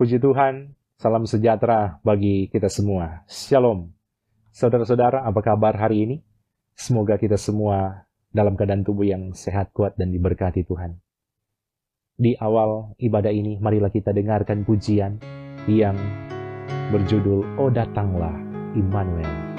Puji Tuhan, salam sejahtera bagi kita semua. Shalom. Saudara-saudara, apa kabar hari ini? Semoga kita semua dalam keadaan tubuh yang sehat, kuat, dan diberkati Tuhan. Di awal ibadah ini, marilah kita dengarkan pujian yang berjudul "O Datanglah Immanuel".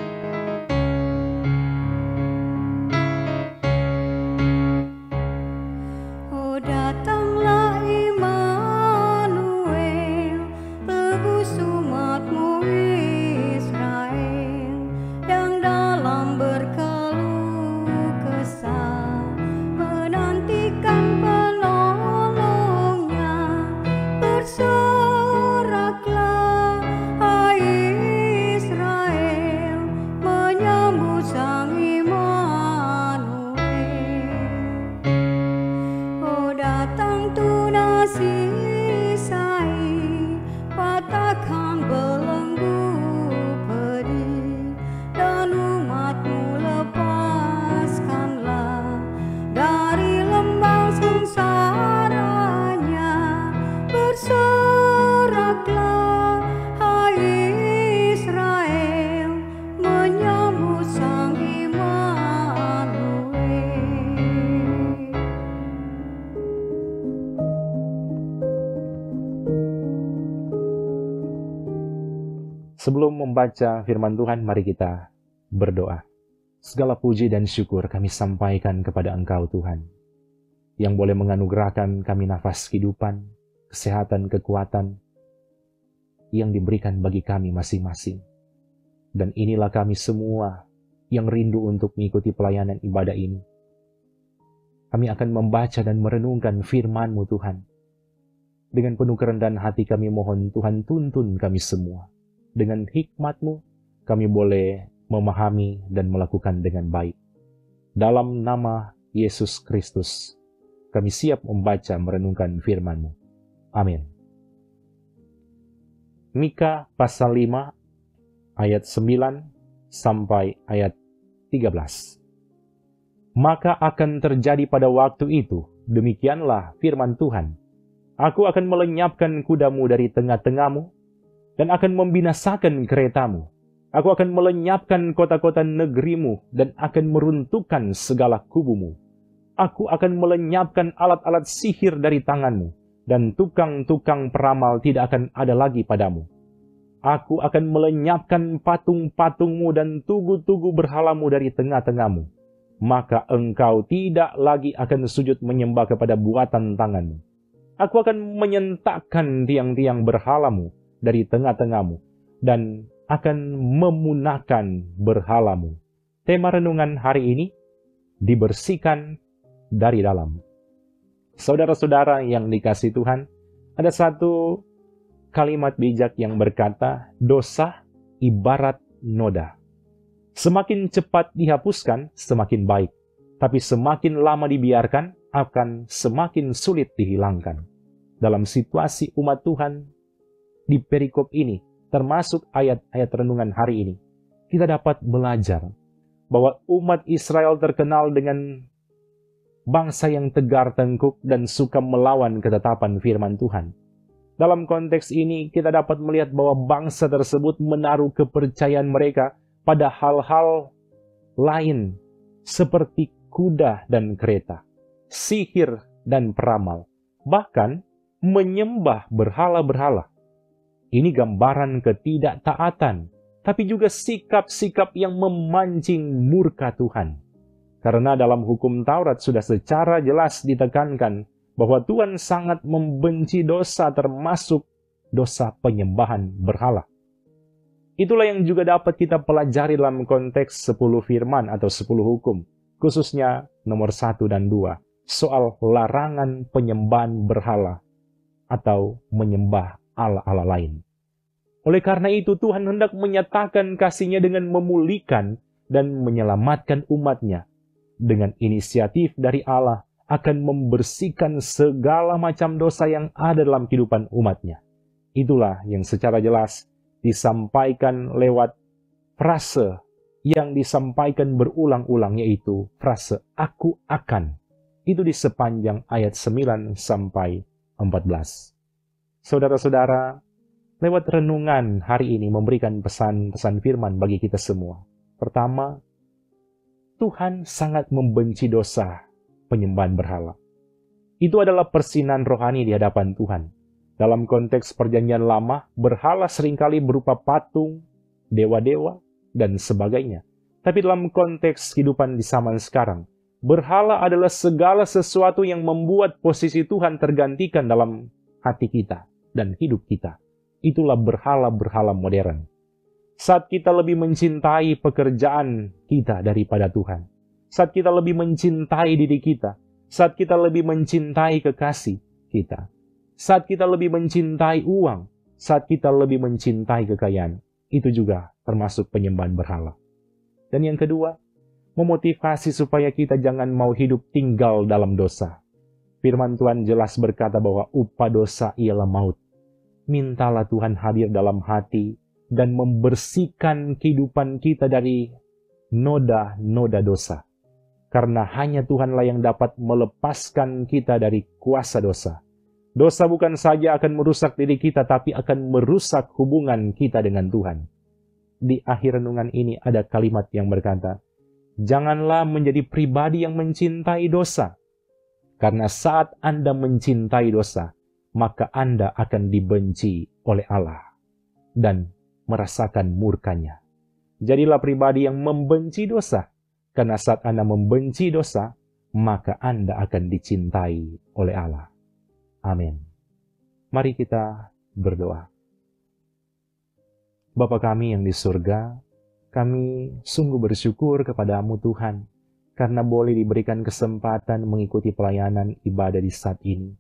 Sebelum membaca firman Tuhan, mari kita berdoa. Segala puji dan syukur kami sampaikan kepada Engkau Tuhan, yang boleh menganugerahkan kami nafas kehidupan, kesehatan, kekuatan, yang diberikan bagi kami masing-masing. Dan inilah kami semua yang rindu untuk mengikuti pelayanan ibadah ini. Kami akan membaca dan merenungkan firman-Mu Tuhan. Dengan penuh kerendahan hati kami mohon Tuhan tuntun kami semua. Dengan hikmat-Mu, kami boleh memahami dan melakukan dengan baik. Dalam nama Yesus Kristus, kami siap membaca merenungkan firman-Mu. Amin. Mika pasal 5, ayat 9 sampai ayat 13. Maka akan terjadi pada waktu itu, demikianlah firman Tuhan, Aku akan melenyapkan kudamu dari tengah-tengahmu, dan akan membinasakan keretamu. Aku akan melenyapkan kota-kota negerimu, dan akan meruntuhkan segala kubumu. Aku akan melenyapkan alat-alat sihir dari tanganmu, dan tukang-tukang peramal tidak akan ada lagi padamu. Aku akan melenyapkan patung-patungmu dan tugu-tugu berhalamu dari tengah-tengahmu. Maka engkau tidak lagi akan sujud menyembah kepada buatan tanganmu. Aku akan menyentakkan tiang-tiang berhalamu dari tengah-tengahmu, dan akan memunahkan berhalamu. Tema renungan hari ini, dibersihkan dari dalam. Saudara-saudara yang dikasihi Tuhan, ada satu kalimat bijak yang berkata, dosa ibarat noda. Semakin cepat dihapuskan, semakin baik. Tapi semakin lama dibiarkan, akan semakin sulit dihilangkan. Dalam situasi umat Tuhan, di perikop ini, termasuk ayat-ayat renungan hari ini, kita dapat belajar bahwa umat Israel terkenal dengan bangsa yang tegar tengkuk dan suka melawan ketetapan firman Tuhan. Dalam konteks ini, kita dapat melihat bahwa bangsa tersebut menaruh kepercayaan mereka pada hal-hal lain seperti kuda dan kereta, sihir dan peramal, bahkan menyembah berhala-berhala. Ini gambaran ketidaktaatan, tapi juga sikap-sikap yang memancing murka Tuhan. Karena dalam hukum Taurat sudah secara jelas ditekankan bahwa Tuhan sangat membenci dosa, termasuk dosa penyembahan berhala. Itulah yang juga dapat kita pelajari dalam konteks 10 firman atau 10 hukum, khususnya nomor 1 dan 2, soal larangan penyembahan berhala atau menyembah Allah-Allah lain. Oleh karena itu, Tuhan hendak menyatakan kasih-Nya dengan memulihkan dan menyelamatkan umat-Nya. Dengan inisiatif dari Allah, akan membersihkan segala macam dosa yang ada dalam kehidupan umat-Nya. Itulah yang secara jelas disampaikan lewat frase yang disampaikan berulang-ulang, yaitu frase "aku akan". Itu di sepanjang ayat 9 sampai 14. Saudara-saudara, lewat renungan hari ini memberikan pesan-pesan firman bagi kita semua. Pertama, Tuhan sangat membenci dosa penyembahan berhala. Itu adalah persinan rohani di hadapan Tuhan. Dalam konteks perjanjian lama, berhala seringkali berupa patung, dewa-dewa, dan sebagainya. Tapi dalam konteks kehidupan di zaman sekarang, berhala adalah segala sesuatu yang membuat posisi Tuhan tergantikan dalam hati kita dan hidup kita. Itulah berhala-berhala modern. Saat kita lebih mencintai pekerjaan kita daripada Tuhan, saat kita lebih mencintai diri kita, saat kita lebih mencintai kekasih kita, saat kita lebih mencintai uang, saat kita lebih mencintai kekayaan, itu juga termasuk penyembahan berhala. Dan yang kedua, memotivasi supaya kita jangan mau hidup tinggal dalam dosa. Firman Tuhan jelas berkata bahwa upah dosa ialah maut. Mintalah Tuhan hadir dalam hati dan membersihkan kehidupan kita dari noda-noda dosa. Karena hanya Tuhanlah yang dapat melepaskan kita dari kuasa dosa. Dosa bukan saja akan merusak diri kita, tapi akan merusak hubungan kita dengan Tuhan. Di akhir renungan ini ada kalimat yang berkata, janganlah menjadi pribadi yang mencintai dosa. Karena saat Anda mencintai dosa, maka Anda akan dibenci oleh Allah dan merasakan murkanya. Jadilah pribadi yang membenci dosa. Karena saat Anda membenci dosa, maka Anda akan dicintai oleh Allah. Amin. Mari kita berdoa. Bapa kami yang di surga, kami sungguh bersyukur kepadamu Tuhan, karena boleh diberikan kesempatan mengikuti pelayanan ibadah di saat ini.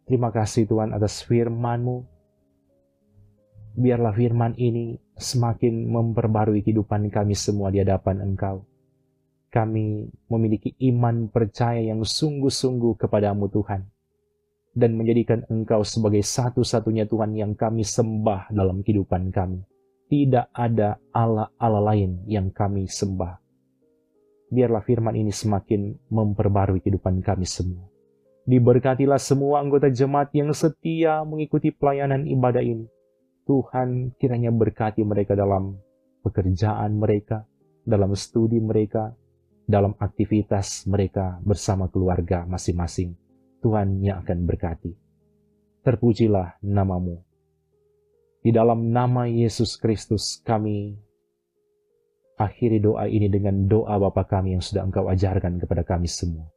Terima kasih Tuhan atas firman-Mu. Biarlah firman ini semakin memperbarui kehidupan kami semua di hadapan Engkau. Kami memiliki iman percaya yang sungguh-sungguh kepadamu Tuhan, dan menjadikan Engkau sebagai satu-satunya Tuhan yang kami sembah dalam kehidupan kami. Tidak ada Allah-Allah lain yang kami sembah. Biarlah firman ini semakin memperbarui kehidupan kami semua. Diberkatilah semua anggota jemaat yang setia mengikuti pelayanan ibadah ini. Tuhan kiranya berkati mereka dalam pekerjaan mereka, dalam studi mereka, dalam aktivitas mereka bersama keluarga masing-masing. Tuhan yang akan berkati. Terpujilah nama-Mu. Di dalam nama Yesus Kristus kami akhiri doa ini dengan doa Bapa kami yang sudah Engkau ajarkan kepada kami semua.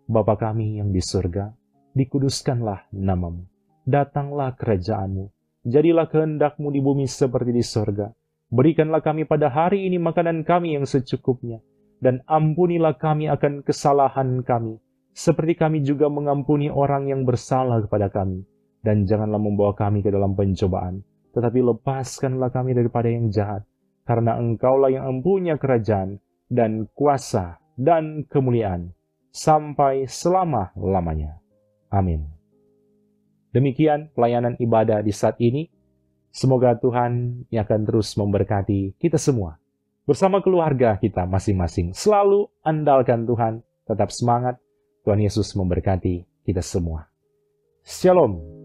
Bapa kami yang di surga, dikuduskanlah nama-Mu. Datanglah kerajaan-Mu. Jadilah kehendak-Mu di bumi seperti di surga. Berikanlah kami pada hari ini makanan kami yang secukupnya. Dan ampunilah kami akan kesalahan kami, seperti kami juga mengampuni orang yang bersalah kepada kami. Dan janganlah membawa kami ke dalam pencobaan, tetapi lepaskanlah kami daripada yang jahat. Karena Engkaulah yang mempunyai kerajaan, dan kuasa, dan kemuliaan, sampai selama-lamanya. Amin. Demikian pelayanan ibadah di saat ini. Semoga Tuhan yang akan terus memberkati kita semua. Bersama keluarga kita masing-masing. Selalu andalkan Tuhan. Tetap semangat. Tuhan Yesus memberkati kita semua. Shalom.